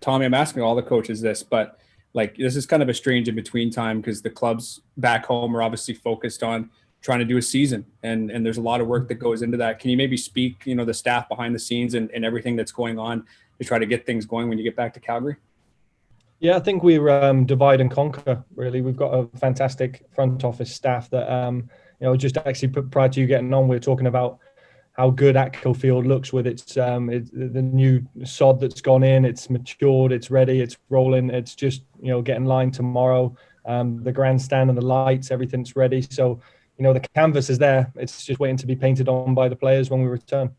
Tommy, I'm asking all the coaches this, but like this is kind of a strange in between time because the clubs back home are obviously focused on trying to do a season, and there's a lot of work that goes into that. Can you maybe speak, the staff behind the scenes and everything that's going on to try to get things going when you get back to Calgary? Yeah, I think we're divide and conquer, really. We've got a fantastic front office staff that, just actually prior to you getting on, we were talking about how good Atco Field looks with the new sod that's gone in. It's matured, it's ready, it's rolling. It's just, getting lined tomorrow. The grandstand and the lights, everything's ready. So, the canvas is there. It's just waiting to be painted on by the players when we return.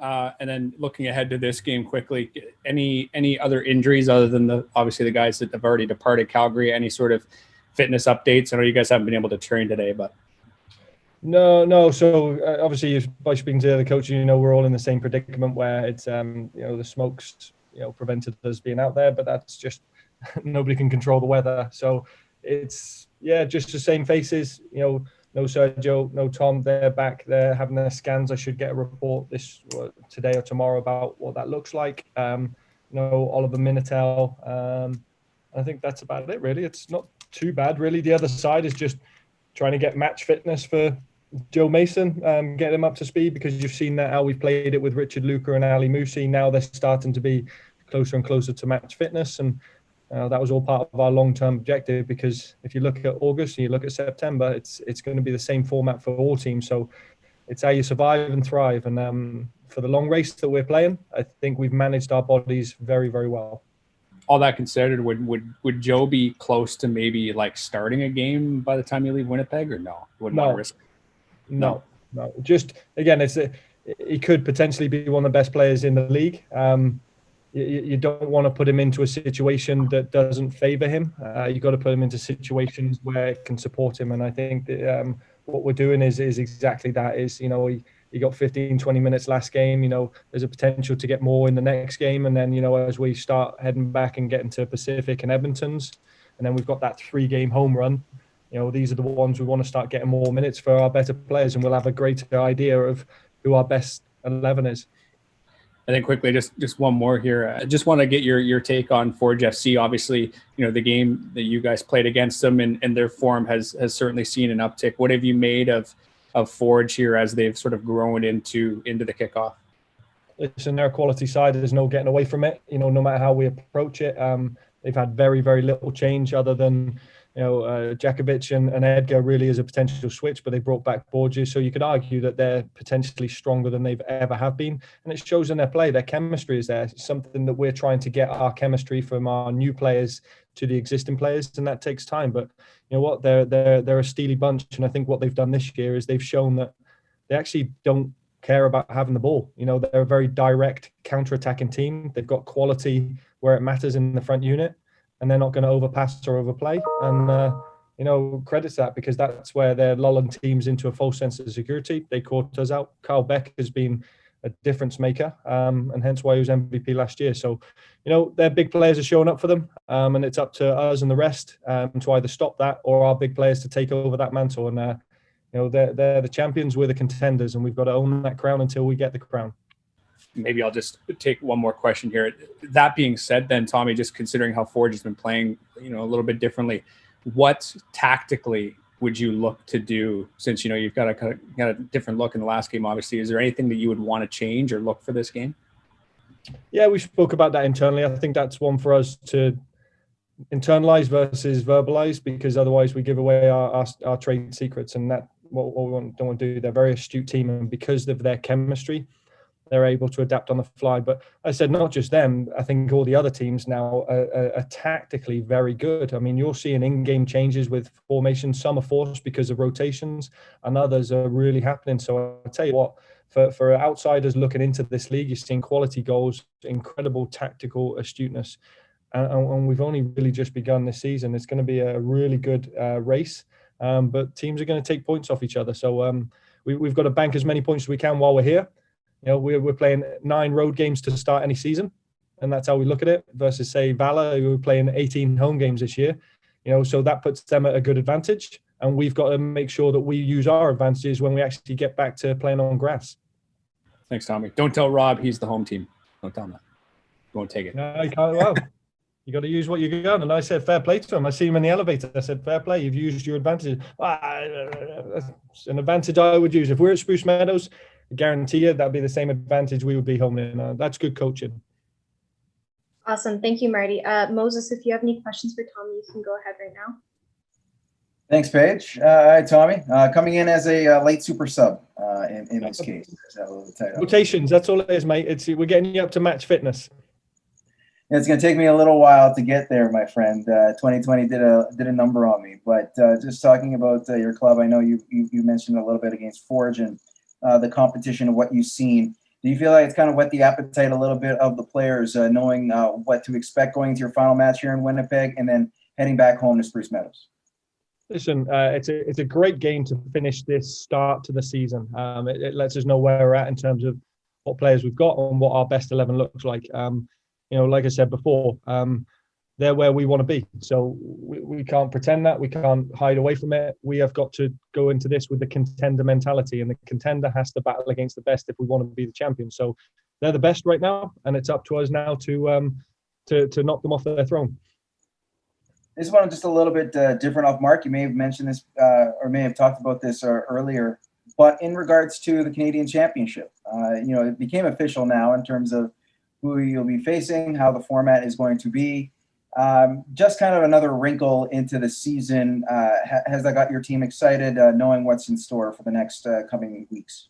And then looking ahead to this game quickly, any other injuries other than obviously the guys that have already departed Calgary? Any sort of fitness updates? I know you guys haven't been able to train today, but no. So obviously, by speaking to the coach, we're all in the same predicament where it's the smokes prevented us being out there, but that's just nobody can control the weather. So it's just the same faces. No Sergio, no Tom. They're back. They're having their scans. I should get a report today or tomorrow about what that looks like. Oliver Minitel. I think that's about it, really. It's not too bad, really. The other side is just trying to get match fitness for Joe Mason, get him up to speed, because you've seen that how we've played it with Richard Luca and Ali Musse. Now they're starting to be closer and closer to match fitness, and that was all part of our long-term objective, because if you look at August and you look at September, it's going to be the same format for all teams. So it's how you survive and thrive. And for the long race that we're playing, I think we've managed our bodies very, very well. All that considered, would Joe be close to maybe like starting a game by the time you leave Winnipeg, or no? Wouldn't want to risk it? No. Just again, he could potentially be one of the best players in the league. You don't want to put him into a situation that doesn't favor him. You've got to put him into situations where it can support him. And I think that what we're doing is exactly that. He got 15, 20 minutes last game. There's a potential to get more in the next game. And then, as we start heading back and getting to Pacific and Edmonton's, and then we've got that 3-game home run, these are the ones we want to start getting more minutes for our better players, and we'll have a greater idea of who our best 11 is. I think quickly, just one more here. I just want to get your take on Forge FC. Obviously, the game that you guys played against them and their form has certainly seen an uptick. What have you made of Forge here as they've sort of grown into the kickoff? Listen, their quality side, there's no getting away from it. No matter how we approach it, they've had very, very little change other than Jakovic and Edgar really is a potential switch, but they brought back Borges. So you could argue that they're potentially stronger than they've ever have been. And it shows in their play. Their chemistry is there. It's something that we're trying to get our chemistry from our new players to the existing players, and that takes time. But you know what? They're a steely bunch. And I think what they've done this year is they've shown that they actually don't care about having the ball. They're a very direct counter-attacking team. They've got quality where it matters in the front unit, and they're not going to overpass or overplay. And, credits that, because that's where they're lulling teams into a false sense of security. They caught us out. Carl Beck has been a difference maker, and hence why he was MVP last year. So, their big players are showing up for them, and it's up to us and the rest to either stop that or our big players to take over that mantle. And, they're the champions, we're the contenders, and we've got to own that crown until we get the crown. Maybe I'll just take one more question here. That being said, then, Tommy, just considering how Forge has been playing, a little bit differently, what tactically would you look to do, since you've got a different look in the last game? Obviously, is there anything that you would want to change or look for this game? Yeah, we spoke about that internally. I think that's one for us to internalize versus verbalize, because otherwise we give away our trade secrets, and that what we don't want to do. They're a very astute team, and because of their chemistry, they're able to adapt on the fly. But I said, not just them, I think all the other teams now are tactically very good. I mean, you're seeing in-game changes with formations. Some are forced because of rotations, and others are really happening. So I'll tell you what, for outsiders looking into this league, you're seeing quality goals, incredible tactical astuteness. And we've only really just begun this season. It's going to be a really good race, but teams are going to take points off each other. So we've got to bank as many points as we can while we're here. We're playing 9 road games to start any season, and that's how we look at it, versus, say, Valor, who are playing 18 home games this year. So that puts them at a good advantage, and we've got to make sure that we use our advantages when we actually get back to playing on grass. Thanks, Tommy. Don't tell Rob he's the home team. Don't tell him that. won't take it. No, you can't. Well, you got to use what you got. And I said, fair play to him. I see him in the elevator. I said, fair play. You've used your advantages. It's an advantage I would use. If we're at Spruce Meadows, I guarantee you that'd be the same advantage we would be home in. That's good coaching. Awesome. Thank you, Marty. Moses, if you have any questions for Tommy, you can go ahead right now. Thanks, Paige. Hi, Tommy. Coming in as a late super sub in this case. Rotations, that's all it is, mate. We're getting you up to match fitness. It's going to take me a little while to get there, my friend. 2020 did a number on me. But just talking about your club, I know you mentioned a little bit against Forge and the competition of what you've seen. Do you feel like it's kind of whet the appetite a little bit of the players, knowing what to expect going to your final match here in Winnipeg and then heading back home to Spruce Meadows? Listen, it's a great game to finish this start to the season. It lets us know where we're at in terms of what players we've got and what our best 11 looks like. Like I said before, they're where we want to be. So we can't pretend that. We can't hide away from it. We have got to go into this with the contender mentality, and the contender has to battle against the best if we want to be the champion. So they're the best right now, and it's up to us now to knock them off their throne. This one just a little bit different off mark. You may have mentioned this or may have talked about this earlier, but in regards to the Canadian Championship, it became official now in terms of who you'll be facing, how the format is going to be. Just kind of another wrinkle into the season. Has that got your team excited, knowing what's in store for the next coming weeks?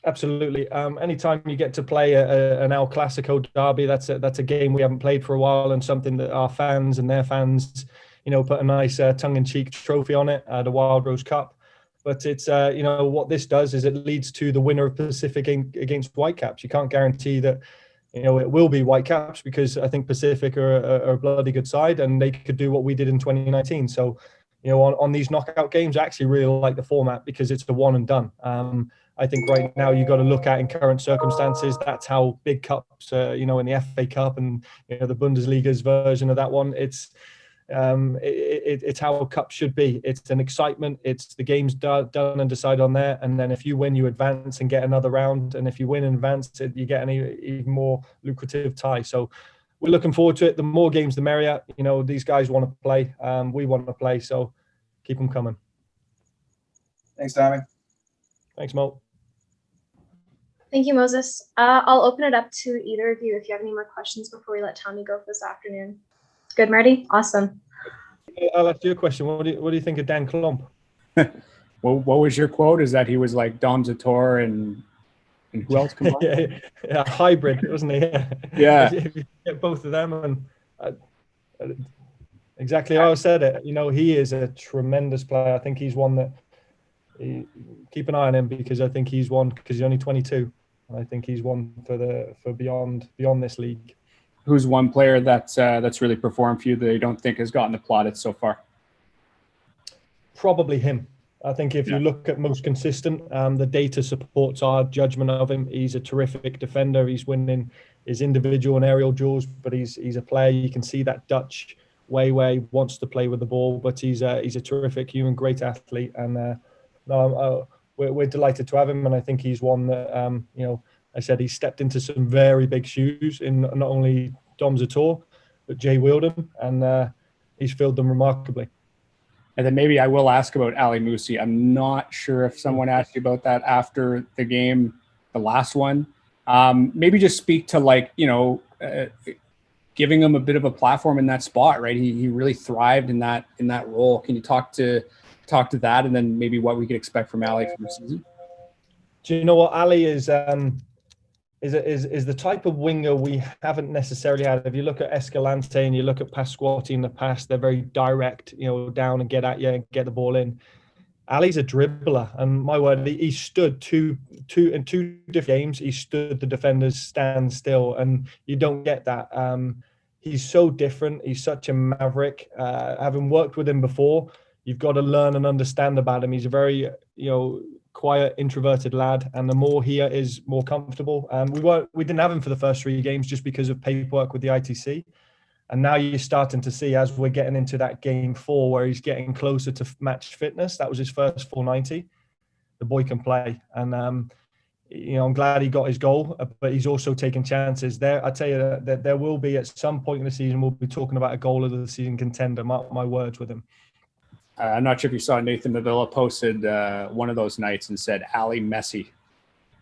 Absolutely. Anytime you get to play an Al Classico derby, that's a game we haven't played for a while, and something that our fans and their fans, put a nice tongue-in-cheek trophy on it, the Wild Rose Cup. But it's, what this does is it leads to the winner of Pacific against Whitecaps. You can't guarantee that, it will be Whitecaps, because I think Pacific are a bloody good side, and they could do what we did in 2019. So, on these knockout games, I actually really like the format because it's the one and done. I think right now you've got to look at in current circumstances. That's how big cups, in the FA Cup and the Bundesliga's version of that one. It's how a cup should be. It's an excitement. It's the game's done and decided on there. And then if you win, you advance and get another round. And if you win and advance, you get an even more lucrative tie. So we're looking forward to it. The more games, the merrier. These guys want to play. We want to play. So keep them coming. Thanks, Tommy. Thanks, Mo. Thank you, Moses. I'll open it up to either of you if you have any more questions before we let Tommy go for this afternoon. Good, Marty? Awesome. I'll ask you a question. What do you think of Daan Klomp? Well, what was your quote? Is that he was like Dom Zator and who else combined? yeah, hybrid, wasn't he? Yeah. If you get both of them, and exactly how I said it. He is a tremendous player. I think he's one that keep an eye on him, because I think he's one because he's only 22. And I think he's one for beyond this league. Who's one player that's really performed for you that you don't think has gotten the plaudits so far? Probably him. I think if you look at most consistent, the data supports our judgment of him. He's a terrific defender. He's winning his individual and aerial duels, but he's a player. You can see that Dutch way where he wants to play with the ball, but he's a terrific human, great athlete. And we're delighted to have him. And I think he's one that, I said he stepped into some very big shoes in not only Dom Zator, but Jay Wheeldon, and he's filled them remarkably. And then maybe I will ask about Ali Musse. I'm not sure if someone asked you about that after the game, the last one. Maybe just speak to giving him a bit of a platform in that spot, right? He really thrived in that role. Can you talk to that, and then maybe what we could expect from Ali for the season? Do you know what Ali is the type of winger we haven't necessarily had. If you look at Escalante and you look at Pasquotti in the past, they're very direct, down and get at you and get the ball in. Ali's a dribbler, and my word, he stood two different games. He stood the defenders stand still, and you don't get that. He's so different. He's such a maverick. Having worked with him before, you've got to learn and understand about him. He's a very, quiet, introverted lad, and the more he is, more comfortable. We didn't have him for the first 3 games just because of paperwork with the ITC, and now you're starting to see, as we're getting into that game 4 where he's getting closer to match fitness. That was his first full 90. The boy can play, and I'm glad he got his goal, but he's also taking chances. I tell you that there will be at some point in the season, we'll be talking about a goal of the season contender. Mark my words with him. I'm not sure if you saw Nathan Mavilla posted one of those nights and said Ali Messi,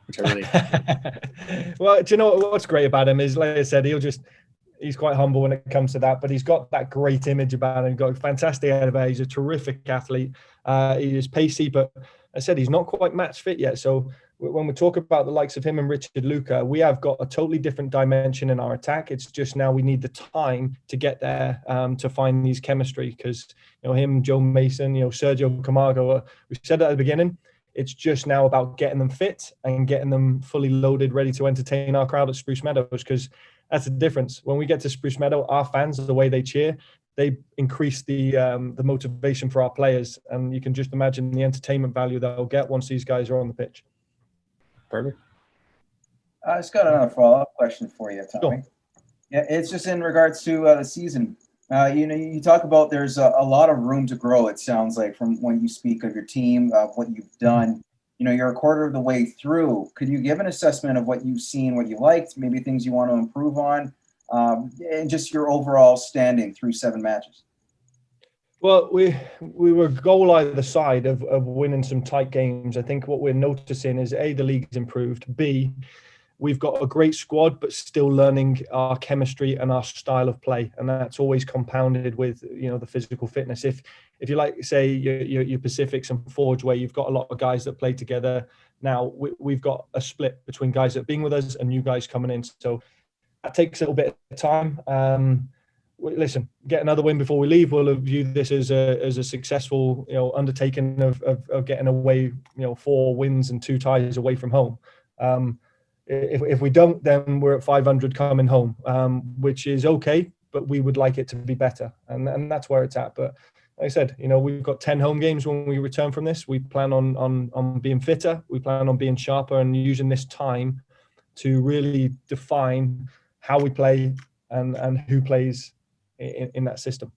which I really. Well, do you know what's great about him is, like I said, he's quite humble when it comes to that, but he's got that great image about him. He's got a fantastic head of hair. He's a terrific athlete. He is pacey, but I said he's not quite match fit yet. So when we talk about the likes of him and Richard Luca, we have got a totally different dimension in our attack. It's just now we need the time to get there, to find these chemistry, because him, Joe Mason, Sergio Camargo, we said at the beginning, it's just now about getting them fit and getting them fully loaded, ready to entertain our crowd at Spruce Meadows, because that's the difference. When we get to Spruce Meadow, our fans, the way they cheer, they increase the motivation for our players, and you can just imagine the entertainment value they'll get once these guys are on the pitch. Perfect. I just got another follow-up question for you, Tommy. Sure. Yeah, it's just in regards to the season. You talk about there's a lot of room to grow, it sounds like, from when you speak of your team, what you've done. You're a quarter of the way through. Could you give an assessment of what you've seen, what you liked, maybe things you want to improve on, and just your overall standing through 7 matches? Well, we were goal either side of winning some tight games. I think what we're noticing is, A, the league's improved. B, we've got a great squad, but still learning our chemistry and our style of play. And that's always compounded with, the physical fitness. If you like, say, your Pacifics and Forge, where you've got a lot of guys that play together, now we've got a split between guys that have been with us and new guys coming in. So that takes a little bit of time. Listen, get another win before we leave. We'll view this as a successful, undertaking of getting away, 4 wins and 2 ties away from home. If we don't, then we're at 500 coming home, which is okay, but we would like it to be better, and that's where it's at. But like I said, we've got 10 home games when we return from this. We plan on being fitter. We plan on being sharper and using this time to really define how we play and who plays in that system.